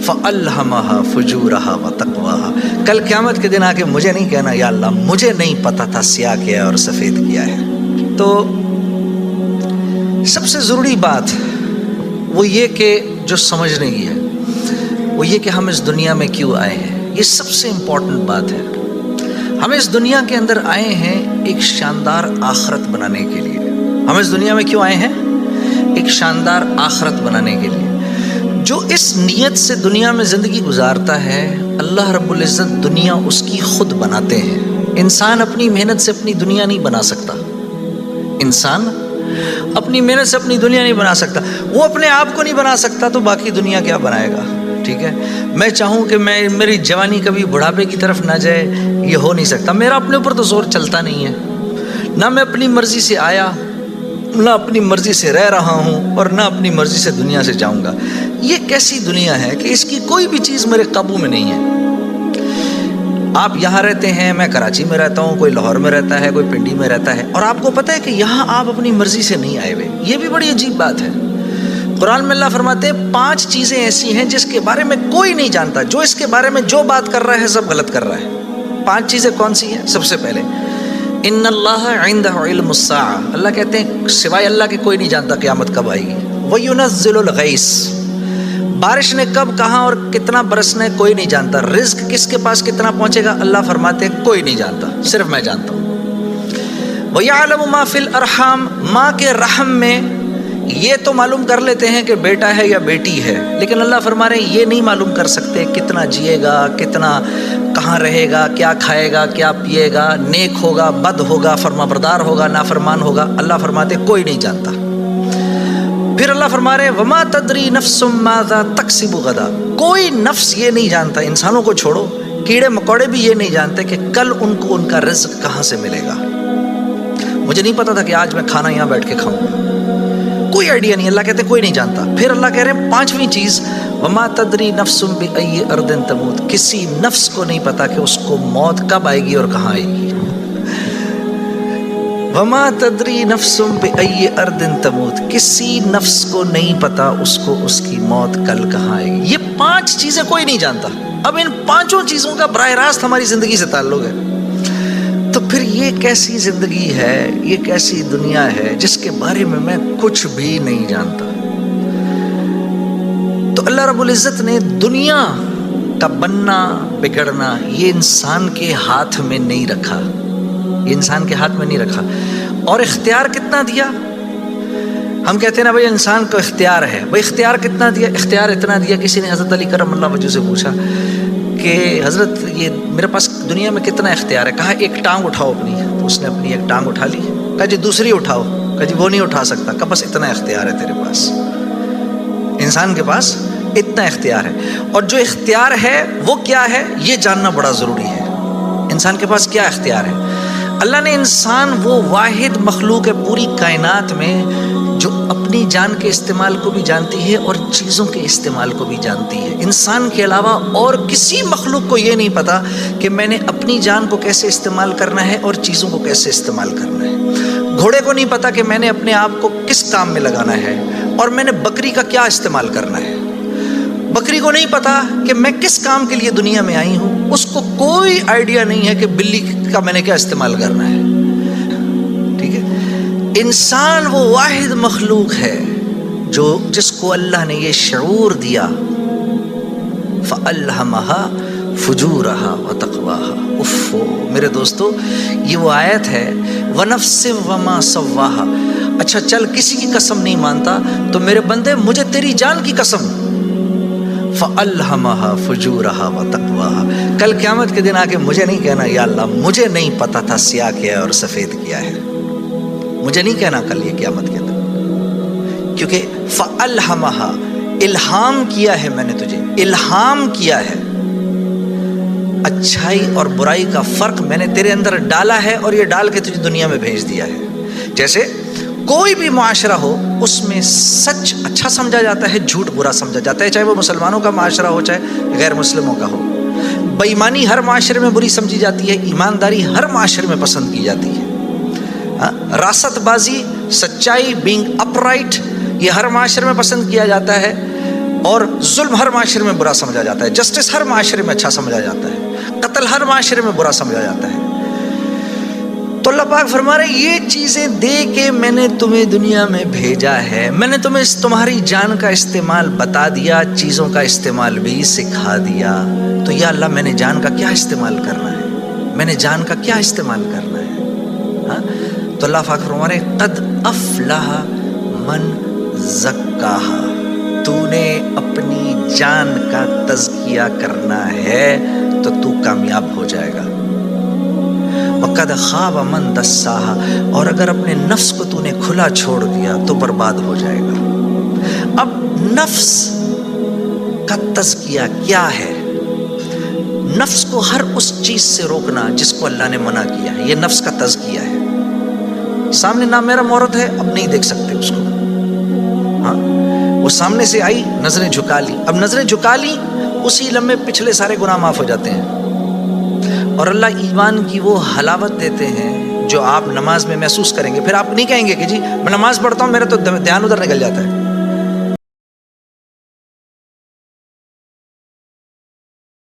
فَأَلْهَمَهَا فُجُورَهَا وَتَقْوَاهَا. کل قیامت کے دن آ کے مجھے نہیں کہنا یا اللہ مجھے نہیں پتا تھا سیاہ کیا ہے اور سفید کیا ہے. تو سب سے ضروری بات وہ یہ کہ جو سمجھنے کی ہے وہ یہ کہ ہم اس دنیا میں کیوں آئے ہیں. یہ سب سے امپورٹنٹ بات ہے. ہم اس دنیا کے اندر آئے ہیں ایک شاندار آخرت بنانے کے لیے. ہم اس دنیا میں کیوں آئے ہیں؟ ایک شاندار آخرت بنانے کے لیے. جو اس نیت سے دنیا میں زندگی گزارتا ہے اللہ رب العزت دنیا اس کی خود بناتے ہیں. انسان اپنی محنت سے اپنی دنیا نہیں بنا سکتا. انسان اپنی محنت سے اپنی دنیا نہیں بنا سکتا. وہ اپنے آپ کو نہیں بنا سکتا تو باقی دنیا کیا بنائے گا؟ ٹھیک ہے، میں چاہوں کہ میری جوانی کبھی بڑھاپے کی طرف نہ جائے، یہ ہو نہیں سکتا. میرا اپنے اوپر تو زور چلتا نہیں ہے. نہ میں اپنی مرضی سے آیا، نہ اپنی مرضی سے رہ رہا ہوں، اور نہ اپنی مرضی سے دنیا سے جاؤں گا. یہ کیسی دنیا ہے کہ اس کی کوئی بھی چیز میرے قابو میں نہیں ہے. آپ یہاں رہتے ہیں، میں کراچی میں رہتا ہوں، کوئی لاہور میں رہتا ہے، کوئی پنڈی میں رہتا ہے، اور آپ کو پتہ ہے کہ یہاں آپ اپنی مرضی سے نہیں آئے ہوئے. یہ بھی بڑی عجیب بات ہے. قرآن میں اللہ فرماتے ہیں 5 چیزیں ایسی ہیں جس کے بارے میں کوئی نہیں جانتا. جو اس کے بارے میں جو بات کر رہا ہے سب غلط کر رہا ہے. 5 چیزیں کون سی ہیں؟ سب سے پہلے ان اللہ عندہ علم الساعہ. اللہ کہتے ہیں سوائے اللہ کے کوئی نہیں جانتا قیامت کب آئے گی. وَيُنَزِّلُ الْغَيْثَ. بارش نے کب کہاں اور کتنا برسنا ہے کوئی نہیں جانتا. رزق کس کے پاس کتنا پہنچے گا اللہ فرماتے ہیں کوئی نہیں جانتا، صرف میں جانتا ہوں. وَيَعْلَمُ مَا فِي الْأَرْحَامِ. ماں کے رحم میں یہ تو معلوم کر لیتے ہیں کہ بیٹا ہے یا بیٹی ہے، لیکن اللہ فرما رہے ہیں یہ نہیں معلوم کر سکتے کتنا جیے گا، کتنا کہاں رہے گا، کیا کھائے گا، کیا پیے گا، نیک ہوگا، بد ہوگا، فرما بردار ہوگا، نافرمان ہوگا. اللہ فرماتے ہیں کوئی نہیں جانتا. پھر اللہ فرما رہے ہیں وما تدری نفس ماذا تکسب غدا. کوئی نفس یہ نہیں جانتا، انسانوں کو چھوڑو، کیڑے مکوڑے بھی یہ نہیں جانتے کہ کل ان کو ان کا رزق کہاں سے ملے گا. مجھے نہیں پتا تھا کہ آج میں کھانا یہاں بیٹھ کے کھاؤں گا، کوئی آئیڈیا نہیں. اللہ کہتے کوئی نہیں جانتا. پھر اللہ کہہ رہے ہیں 5ویں چیز وما تدری نفس بأی ارض تموت. کسی نفس کو نہیں پتا کہ اس کو موت کب آئے گی اور کہاں آئے گی. وما تدری نفس بأی ارض تموت. کسی نفس کو نہیں پتا اس کو اس کی موت کل کہاں آئے گی. یہ 5 چیزیں کوئی نہیں جانتا. اب ان 5 چیزوں کا براہ راست ہماری زندگی سے تعلق ہے. تو پھر یہ کیسی زندگی ہے، یہ کیسی دنیا ہے جس کے بارے میں میں کچھ بھی نہیں جانتا. تو اللہ رب العزت نے دنیا کا بننا بگڑنا یہ انسان کے ہاتھ میں نہیں رکھا. یہ انسان کے ہاتھ میں نہیں رکھا. اور اختیار کتنا دیا؟ ہم کہتے ہیں نا بھائی انسان کو اختیار ہے. بھائی اختیار کتنا دیا؟ اختیار اتنا دیا. کسی نے حضرت علی کرم اللہ وجہ سے پوچھا کہ حضرت یہ میرے پاس دنیا میں کتنا اختیار ہے؟ کہا ایک ٹانگ اٹھاؤ اپنی. تو اس نے اپنی ایک ٹانگ اٹھا لی. کہا جی دوسری اٹھاؤ. کہا جی وہ نہیں اٹھا سکتا. کہا بس اتنا اختیار ہے تیرے پاس. انسان کے پاس اتنا اختیار ہے. اور جو اختیار ہے وہ کیا ہے یہ جاننا بڑا ضروری ہے. انسان کے پاس کیا اختیار ہے؟ اللہ نے انسان وہ واحد مخلوق ہے پوری کائنات میں جو اپنی جان کے استعمال کو بھی جانتی ہے اور چیزوں کے استعمال کو بھی جانتی ہے. انسان کے علاوہ اور کسی مخلوق کو یہ نہیں پتا کہ میں نے اپنی جان کو کیسے استعمال کرنا ہے اور چیزوں کو کیسے استعمال کرنا ہے. گھوڑے کو نہیں پتا کہ میں نے اپنے آپ کو کس کام میں لگانا ہے اور میں نے بکری کا کیا استعمال کرنا ہے. بکری کو نہیں پتا کہ میں کس کام کے لیے دنیا میں آئی ہوں. اس کو کوئی آئیڈیا نہیں ہے کہ بلی کا میں نے کیا استعمال کرنا ہے. ٹھیک ہے. انسان وہ واحد مخلوق ہے جس کو اللہ نے یہ شعور دیا فَأَلْهَمَهَا فُجُورَهَا وَتَقْوَاهَا. اف میرے دوستو یہ وہ آیت ہے وَنَفْسٍ وَمَا سَوَّاهَا. اچھا چل کسی کی قسم نہیں مانتا تو میرے بندے مجھے تیری جان کی قسم فَأَلْهَمَهَا فُجُورَهَا وَتَقْوَاهَا. کل قیامت کے دن آ کے مجھے نہیں کہنا یا اللہ مجھے نہیں پتا تھا سیاہ کیا ہے اور سفید کیا ہے. مجھے نہیں کہنا کل یہ قیامت کے دن، کیونکہ فَأَلْهَمَهَا الہام کیا ہے میں نے تجھے، الہام کیا ہے. اچھائی اور برائی کا فرق میں نے تیرے اندر ڈالا ہے اور یہ ڈال کے تجھے دنیا میں بھیج دیا ہے. جیسے کوئی بھی معاشرہ ہو اس میں سچ اچھا سمجھا جاتا ہے، جھوٹ برا سمجھا جاتا ہے، چاہے وہ مسلمانوں کا معاشرہ ہو چاہے غیر مسلموں کا ہو. بے ایمانی ہر معاشرے میں بری سمجھی جاتی ہے، ایمانداری ہر معاشرے میں پسند کی جاتی ہے. راست بازی، سچائی، بینگ اپ رائٹ یہ ہر معاشرے میں پسند کیا جاتا ہے. اور ظلم ہر معاشرے میں برا سمجھا جاتا ہے، جسٹس ہر معاشرے میں اچھا سمجھا جاتا ہے، قتل ہر معاشرے میں برا سمجھا جاتا ہے۔ تو اللہ پاک فرما رہے یہ چیزیں دے کے میں نے تمہیں دنیا میں بھیجا ہے، میں نے تمہیں تمہاری جان کا استعمال بتا دیا، چیزوں کا استعمال بھی سکھا دیا۔ تو یا اللہ میں نے جان کا کیا استعمال کرنا ہے، میں نے جان کا کیا استعمال کرنا ہے؟ ہاں؟ تو اللہ پاک فرما رہے قد افلح من زکاہا، تو نے اپنی جان کا تزکیہ کرنا ہے تو تو کامیاب ہو جائے گا۔ وقد خاب من دساہا، اور اگر اپنے نفس کو تو نے کھلا چھوڑ دیا تو برباد ہو جائے گا۔ اب نفس کا تزکیہ کیا ہے؟ نفس کو ہر اس چیز سے روکنا جس کو اللہ نے منع کیا ہے، یہ نفس کا تزکیہ ہے۔ سامنے نام میرا عورت ہے، اب نہیں دیکھ سکتے اس کو، ہاں وہ سامنے سے آئی نظریں جھکا لی، اب نظریں جھکا لی اسی لمحے پچھلے سارے گناہ معاف ہو جاتے ہیں۔ اور اللہ ایمان کی وہ حلاوت دیتے ہیں جو آپ نماز میں محسوس کریں گے، پھر آپ نہیں کہیں گے کہ جی میں نماز پڑھتا ہوں میرا تو دھیان ادھر نکل جاتا ہے،